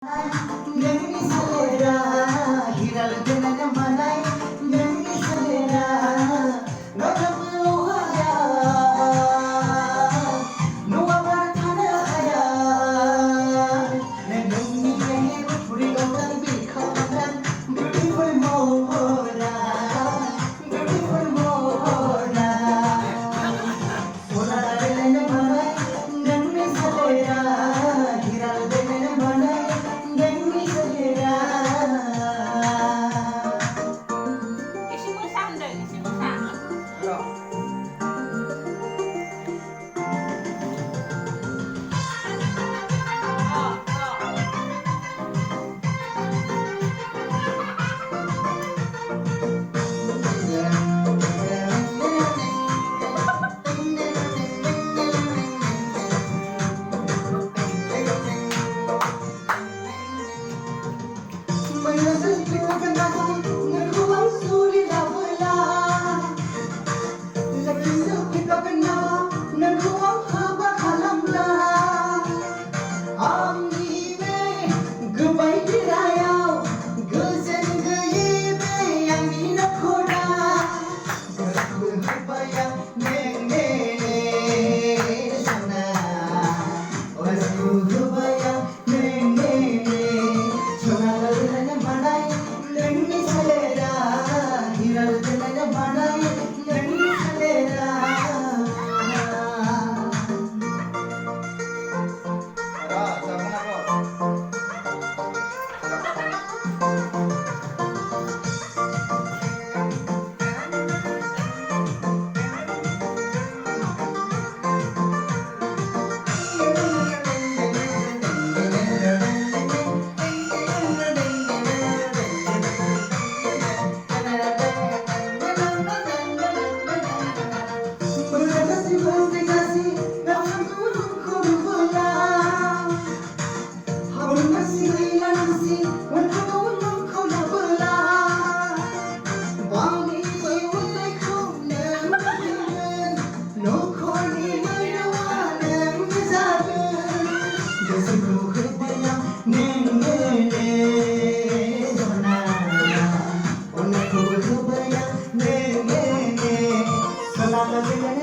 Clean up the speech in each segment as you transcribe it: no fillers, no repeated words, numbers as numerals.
Nyanyi selera, hiral dengan manai. Nyanyi selera, nggak berubah. Nuwa bertanda kaya, nenungi lahir puri kautan bikawan, beautiful mona, beautiful mona. Mona dengan manai, nyanyi selera, hiral dengan manai.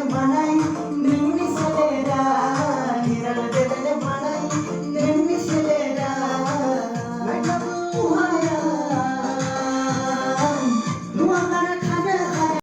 Manai